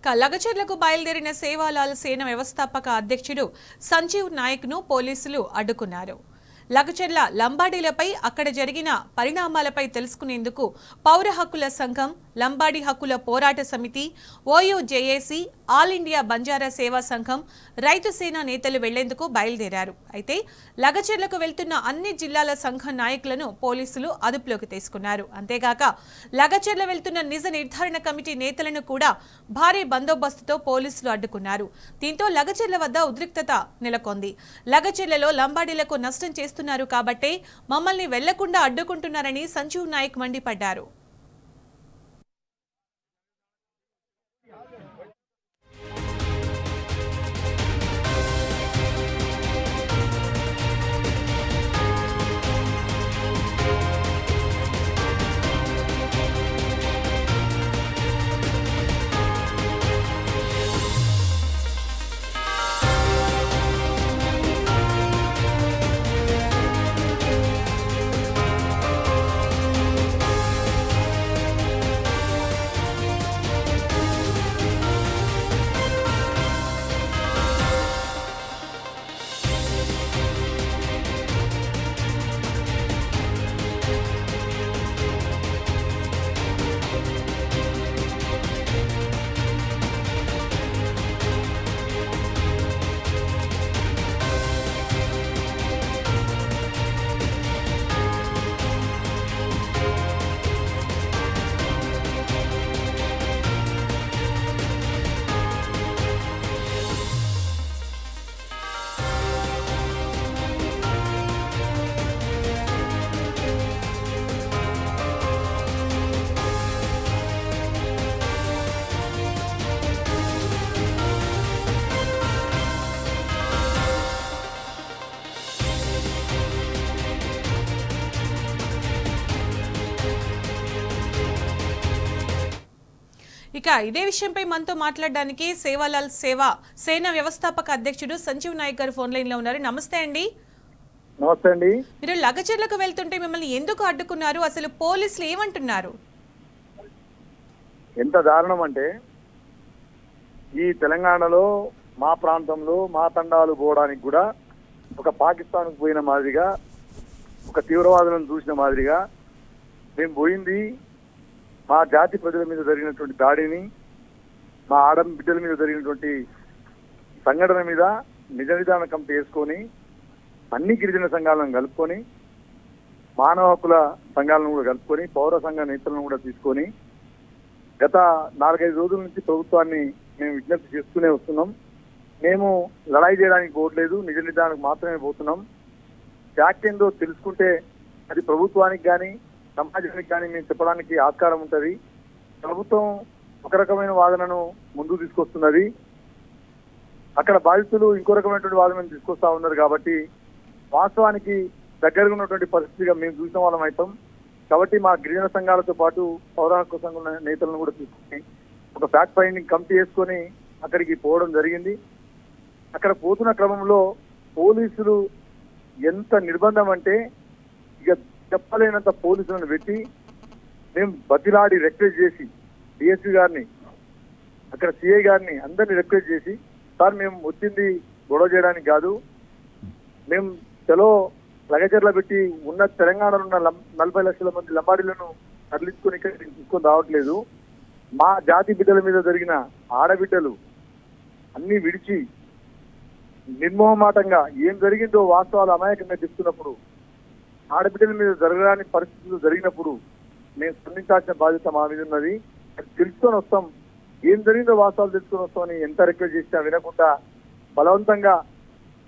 లగచర్లకు బయలుదేరిన సేవాలాల్ సేన వ్యవస్థాపక అధ్యక్షుడు సంజీవ్ నాయక్ను పోలీసులు అడ్డుకున్నారు. లగచర్ల లంబాడీలపై అక్కడ జరిగిన పరిణామాలపై తెలుసుకునేందుకు పౌర హక్కుల సంఘం, లంబాడీ హక్కుల పోరాట సమితి, ఓయూజేఏసీ, ఆల్ ఇండియా బంజారా సేవా సంఘం, రైతు సేన నేతలు వెళ్లేందుకు బయలుదేరారు. అయితే లగచర్లకు వెళ్తున్న అన్ని జిల్లాల సంఘ నాయకులను పోలీసులు అదుపులోకి తీసుకున్నారు. అంతేగాక లగచర్ల వెళ్తున్న నిజ నిర్ధారణ కమిటీ నేతలను కూడా భారీ బందోబస్తుతో పోలీసులు అడ్డుకున్నారు. దీంతో లగచర్ల వద్ద ఉద్రిక్తత నెలకొంది. లగచర్లలో లంబాడీలకు నష్టం చేస్తున్నారు కాబట్టే మమ్మల్ని వెళ్లకుండా అడ్డుకుంటున్నారని సంజీవ్ నాయక్ మండిపడ్డారు. ఇక ఇదే విషయంపై మనతో మాట్లాడడానికి సేవాలాల్ సేన వ్యవస్థాపక అధ్యక్షుడు సంజీవ్ నాయక్ గారు ఫోన్ లైన్ లో ఉన్నారు. నమస్తే అండి. నమస్తే అండి. మీరు లగచర్లకు వెళ్తుంటే మిమ్మల్ని ఎందుకు అడ్డుకున్నారు? అసలు పోలీసులు ఏమంటున్నారు? ఎంత దారుణం అంటే, ఈ తెలంగాణలో మా ప్రాంతంలో మా తండాలు పోవడానికి కూడా ఒక పాకిస్తాన్కు పోయిన మాదిరిగా, ఒక తీవ్రవాదులను చూసిన మాదిరిగా మేము పోయింది మా జాతి ప్రజల మీద జరిగినటువంటి దాడిని, మా బిడ్డల మీద జరిగినటువంటి సంఘటన మీద నిజ నిదాన కమిటీ వేసుకొని అన్ని గిరిజన సంఘాలను కలుపుకొని, మానవ హక్కుల సంఘాలను కూడా కలుపుకొని, పౌర సంఘ నేతలను కూడా తీసుకొని గత 4-5 రోజుల నుంచి ప్రభుత్వాన్ని మేము విజ్ఞప్తి చేస్తూనే వస్తున్నాం. మేము లడాయి చేయడానికి పోవట్లేదు, నిజ నిదానానికి మాత్రమే పోతున్నాం. ఫ్యాక్ట్ ఏందో తెలుసుకుంటే అది ప్రభుత్వానికి కానీ సమాజానికి కానీ మేము చెప్పడానికి ఆస్కారం ఉంటుంది. ప్రభుత్వం ఒక రకమైన వాదనను ముందుకు తీసుకొస్తున్నది, అక్కడ బాధితులు ఇంకో రకమైనటువంటి వాదనను తీసుకొస్తా ఉన్నారు. కాబట్టి వాస్తవానికి దగ్గరగా ఉన్నటువంటి పరిస్థితిగా మేము చూసిన వాళ్ళం అవుతాం. కాబట్టి మా గిరిజన సంఘాలతో పాటు పౌర హక్కు సంఘం నేతలను కూడా తీసుకుని ఒక ఫ్యాక్ట్ ఫైండింగ్ కమిటీ వేసుకొని అక్కడికి పోవడం జరిగింది. అక్కడ పోతున్న క్రమంలో పోలీసులు ఎంత నిర్బంధం అంటే ఇక చెప్పలేనంత పోలీసులను పెట్టి మేము బతిలాడి రిక్వెస్ట్ చేసి డిఎస్పీ గారిని, అక్కడ సిఐ గారిని అందరినీ రిక్వెస్ట్ చేసి, సార్ మేము వచ్చింది గొడవ చేయడానికి కాదు, మేము చలో లగచర్ల పెట్టి ఉన్న తెలంగాణలో ఉన్న 40 లక్షల మంది లంబాడీలను తరలించుకొని ఇక్కడ తీసుకొని రావట్లేదు, మా జాతి బిడ్డల మీద జరిగిన ఆడబిడ్డలు అన్ని విడిచి నిర్మోహమాటంగా ఏం జరిగిందో వాస్తవాలు అమాయకంగా చెప్తున్నప్పుడు, ఆడబిడ్డల మీద జరగని పరిస్థితులు జరిగినప్పుడు మేము స్పందించాల్సిన బాధ్యత మా మీద ఉన్నది. అది తెలుసుకొని వస్తాం, ఏం జరిగిందో వాస్తవాలు తెలుసుకొని వస్తామని ఎంత రిక్వెస్ట్ చేసినా వినకుండా బలవంతంగా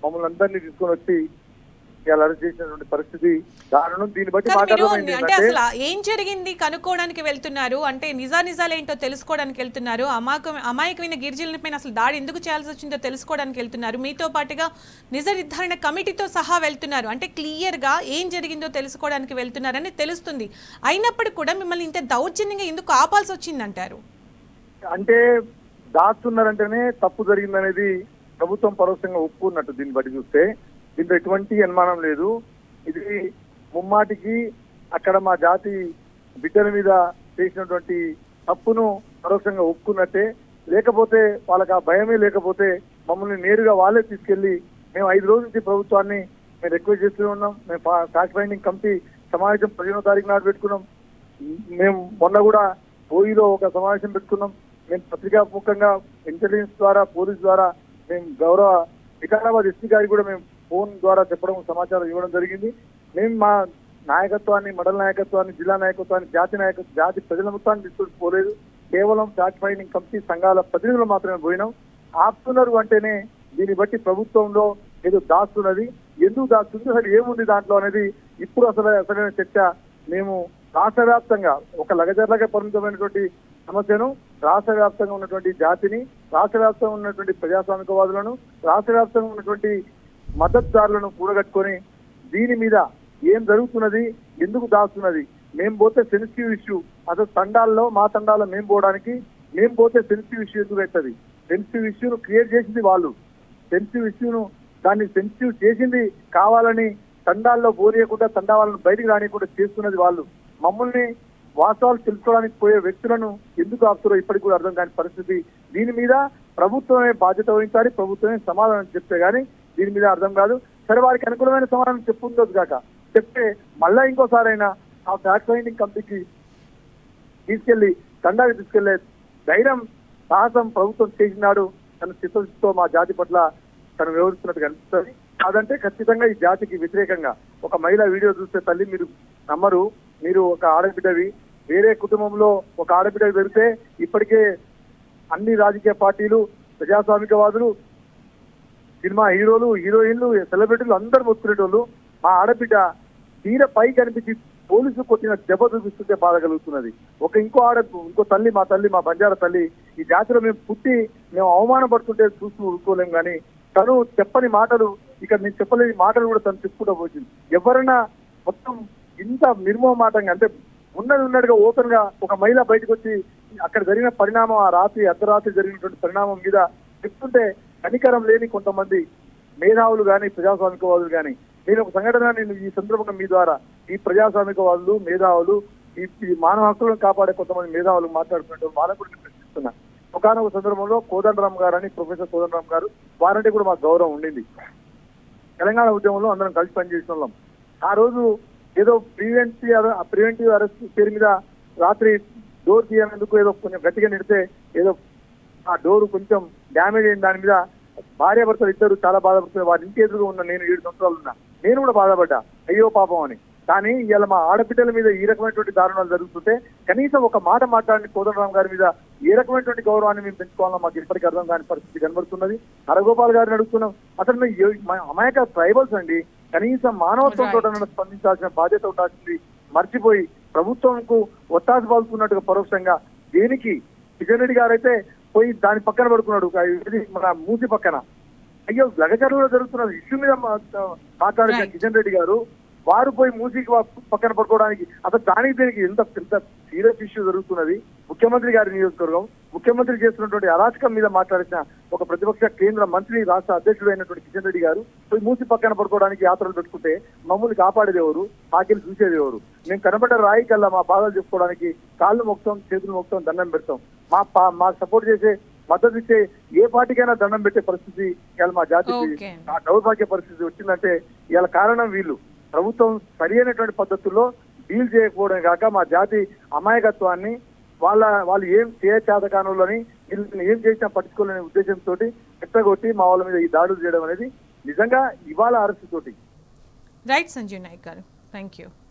మమ్మల్ని అందరినీ తీసుకొని వచ్చి అరెస్ట్ చేసినటువంటి పరిస్థితి దారుణం. దీన్ని బట్టి అంటే అసలు ఏం జరిగింది కనుక్కోవడానికి వెళ్తున్నారు, అంటే నిజాలేంటో తెలుసుకోవడానికి వెళ్తున్నారు, అమాయకమైన గిరిజనులపైన అసలు దాడి ఎందుకు చేయాల్సి వచ్చిందో తెలుసుకోవడానికి వెళ్తున్నారు, మీతో పాటుగా నిజ నిర్ధారణ కమిటీతో సహా వెళ్తున్నారు, అంటే క్లియర్ గా ఏం జరిగిందో తెలుసుకోవడానికి వెళ్తున్నారని తెలుస్తుంది. అయినప్పటికీ కూడా మిమ్మల్ని ఇంత దౌర్జన్యంగా ఎందుకు ఆపాల్సి వచ్చిందంటారు? అంటే దాస్తున్నారంటేనే తప్పు జరిగిందనేది ప్రభుత్వం పరోక్షంగా ఒప్పుకున్నట్టు దీన్ని బట్టి చూస్తే. దీంట్లో ఎటువంటి అనుమానం లేదు. ఇది ముమ్మాటికి అక్కడ మా జాతి బిడ్డల మీద చేసినటువంటి తప్పును పరోక్షంగా ఒప్పుకున్నట్టే. లేకపోతే వాళ్ళకి ఆ భయమే లేకపోతే మమ్మల్ని నేరుగా వాళ్ళే తీసుకెళ్లి మేము 5 రోజుల నుంచి ప్రభుత్వాన్ని మేము రిక్వెస్ట్ చేస్తూ ఉన్నాం. మేము ఫ్యాక్ట్ ఫైండింగ్ కమిటీ సమావేశం 15వ తారీఖు నాడు పెట్టుకున్నాం. మేము మొన్న కూడా ఓయిలో ఒక సమావేశం పెట్టుకున్నాం. మేము పత్రికా ముఖంగా ఇంటెలిజెన్స్ ద్వారా పోలీస్ ద్వారా మేము గౌరవ వికారాబాద్ ఎస్పీ గారికి కూడా మేము ఫోన్ ద్వారా చెప్పడం సమాచారం ఇవ్వడం జరిగింది. మేము మా నాయకత్వాన్ని, మండల నాయకత్వాన్ని, జిల్లా నాయకత్వాన్ని, జాతి ప్రజల మొత్తాన్ని తీసుకొని పోలేదు. కేవలం ఫ్యాక్ట్ ఫైండింగ్ కమిటీ సంఘాల ప్రతినిధులు మాత్రమే పోయినాం. ఆపుతున్నారు అంటేనే దీన్ని బట్టి ప్రభుత్వంలో ఏదో దాస్తున్నది. ఎందుకు దాస్తుంది, అసలు ఏముంది దాంట్లో అనేది ఇప్పుడు అసలైన చర్చ. మేము రాష్ట్ర వ్యాప్తంగా ఒక లగజర్లగా పరిమితమైనటువంటి సమస్యను, రాష్ట్ర వ్యాప్తంగా ఉన్నటువంటి జాతిని, రాష్ట్ర వ్యాప్తంగా ఉన్నటువంటి ప్రజాస్వామికవాదులను, రాష్ట్ర వ్యాప్తంగా ఉన్నటువంటి మద్దతుదారులను కూడగట్టుకొని దీని మీద ఏం జరుగుతున్నది, ఎందుకు దాస్తున్నది, మేము పోతే సెన్సిటివ్ ఇష్యూ, అసలు తండాల్లో మా తండాల్లో మేము పోవడానికి మేము పోతే సెన్సిటివ్ ఇష్యూ ఎందుకు అవుతుంది? సెన్సిటివ్ ఇష్యూను క్రియేట్ చేసింది వాళ్ళు. సెన్సిటివ్ ఇష్యూను దాన్ని సెన్సిటివ్ చేసింది కావాలని తండాల్లో పోనీయకుండా, తండా వాళ్ళని బయటికి రానియకుండా చేస్తున్నది వాళ్ళు. మమ్మల్ని వాస్తవాలు తెలుసుకోవడానికి పోయే వ్యక్తులను ఎందుకు ఆపుతారో ఇప్పటికి కూడా అర్థం కాని పరిస్థితి. దీని మీద ప్రభుత్వమే బాధ్యత వహించాలి, ప్రభుత్వమే సమాధానం చెప్తే గానీ దీని మీద అర్థం కాదు. సరే, వారికి అనుకూలమైన సమాధానం చెప్పుండొచ్చు కాక చెప్తే మళ్ళా ఇంకోసారైనా ఆ ఫ్యాక్ట్ ఫైండింగ్ కమిటీకి తీసుకెళ్లి తండాకి తీసుకెళ్లే ధైర్యం, సాహసం ప్రభుత్వం చేసినాడు. తన చిత్తశుద్ధితో మా జాతి పట్ల తను వ్యవహరిస్తున్నట్టు కనిపిస్తుంది. అదంటే ఖచ్చితంగా ఈ జాతికి వ్యతిరేకంగా. ఒక మహిళ వీడియో చూస్తే తల్లి మీరు నమ్మరు, మీరు ఒక ఆడబిడ్డవి, వేరే కుటుంబంలో ఒక ఆడబిడ్డ పెడితే ఇప్పటికే అన్ని రాజకీయ పార్టీలు, ప్రజాస్వామికవాదులు, సినిమా హీరోలు, హీరోయిన్లు, సెలబ్రిటీలు అందరూ మొత్తుకునేటోళ్ళు. మా ఆడబిడ్డ తీర పై కనిపించి పోలీసులు కొట్టిన దెబ్బ చూపిస్తుంటే బాధ కలుగుతున్నది. ఇంకో తల్లి, మా బంజారా తల్లి, ఈ జాతిలో మేము పుట్టి మేము అవమానపడుతుంటే చూస్తూ ఊరుకోలేం. కానీ తను చెప్పని మాటలు, ఇక్కడ నేను చెప్పలేని మాటలు కూడా తను చెప్పుకుంటూ పోతుంది. ఎవరైనా మొత్తం ఇంత నిర్మోహమాటంగా, అంటే ఉన్నట్టుగా ఓపెన్ గా ఒక మహిళ బయటకు వచ్చి అక్కడ జరిగిన పరిణామం, ఆ రాత్రి అర్ధరాత్రి జరిగినటువంటి పరిణామం మీద చెప్తుంటే కనికరం లేని కొంతమంది మేధావులు కానీ, ప్రజాస్వామికవాదులు కానీ, నేను ఒక సంఘటన నేను ఈ సందర్భంగా మీ ద్వారా ఈ ప్రజాస్వామికవాదులు, మేధావులు, ఈ మానవ హక్కులను కాపాడే కొంతమంది మేధావులు మాట్లాడుతున్నట్టు వాళ్ళకు కూడా నేను ప్రశ్నిస్తున్నా. ఒకనొక సందర్భంలో కోదండరామ్ గారు అని, ప్రొఫెసర్ కోదండరామ్ గారు, వారంటే కూడా మాకు గౌరవం ఉండింది. తెలంగాణ ఉద్యమంలో అందరం కలిసి పనిచేసిన వాళ్ళం. ఆ రోజు ఏదో ప్రివెంటివ్ అరెస్ట్ పేరు మీద రాత్రి డోర్ తీయనందుకు ఏదో కొంచెం గట్టిగా నిడితే ఏదో ఆ డోరు కొంచెం డ్యామేజ్ అయిన దాని మీద భార్యాభర్తలు ఇద్దరు చాలా బాధపడుతున్నారు. వారి ఇంటి ఎదురుగా ఉన్న నేను 7 సంవత్సరాలు ఉన్నా, నేను కూడా బాధపడ్డా, అయ్యో పాపం అని. కానీ ఇవాళ మా ఆడబిడ్డల మీద ఈ రకమైనటువంటి దారుణాలు జరుగుతుంటే కనీసం ఒక మాట మాట్లాడిన కోదండరామ్ గారి మీద ఏ రకమైనటువంటి గౌరవాన్ని మేము పెంచుకోవాలో మాకు ఇప్పటికీ అర్థం కాని పరిస్థితి కనబడుతున్నది. హరగోపాల్ గారిని అడుగుతున్నాం, అసలు మేము అమాయక ట్రైబల్స్ అండి, కనీసం మానవత్వంతో స్పందించాల్సిన బాధ్యత ఉండాల్సింది మర్చిపోయి ప్రభుత్వంకు ఒత్తాసు పాల్చుకున్నట్టుగా పరోక్షంగా దేనికి కిషన్ రెడ్డి గారు అయితే పోయి దాని పక్కన పడుకున్నాడు, మన మూసి పక్కన. అయ్యో, లగచర్లలో జరుగుతున్న ఇష్యూ మీద మాట్లాడిన కిషన్ రెడ్డి గారు వారు పోయి మూసికి పక్కన పడుకోవడానికి అసలు దానికి దీనికి ఎంత సీరియస్ ఇష్యూ జరుగుతున్నది. ముఖ్యమంత్రి గారి నియోజకవర్గం, ముఖ్యమంత్రి చేస్తున్నటువంటి అరాచకం మీద మాట్లాడిన ఒక ప్రతిపక్ష కేంద్ర మంత్రి, రాష్ట్ర అధ్యక్షుడు అయినటువంటి కిషన్ రెడ్డి గారు పోయి మూసి పక్కన పడుకోవడానికి యాత్రలు పెట్టుకుంటే మమ్మల్ని కాపాడేది ఎవరు, ఆకిలు చూసేది ఎవరు? మేము కనబడ్డ రాయి కల్లా మా బాధలు చెప్పుకోవడానికి కాళ్ళు మొక్తాం, చేతులు మొక్తాం, దండం పెడతాం. మాకు సపోర్ట్ చేసే, మద్దతు ఇచ్చే ఏ పార్టీకైనా దండం పెట్టే పరిస్థితి ఇవాళ మా జాతికి ఆ దౌర్భాగ్య పరిస్థితి వచ్చిందంటే ఇవాళ కారణం వీళ్ళు. ప్రభుత్వం సరి అయినటువంటి పద్ధతుల్లో డీల్ చేయకపోవడం కాక మా జాతి అమాయకత్వాన్ని, వాళ్ళు ఏం చేతకానులని, వీళ్ళని ఏం చేసినా పట్టుకోలేని ఉద్దేశంతో ఎత్తగొట్టి మా వాళ్ళ మీద ఈ దాడులు చేయడం అనేది నిజంగా ఇవాళ అరెస్టు తోటి. రైట్ సంజీవ్ నాయక్ గారు, థ్యాంక్ యూ.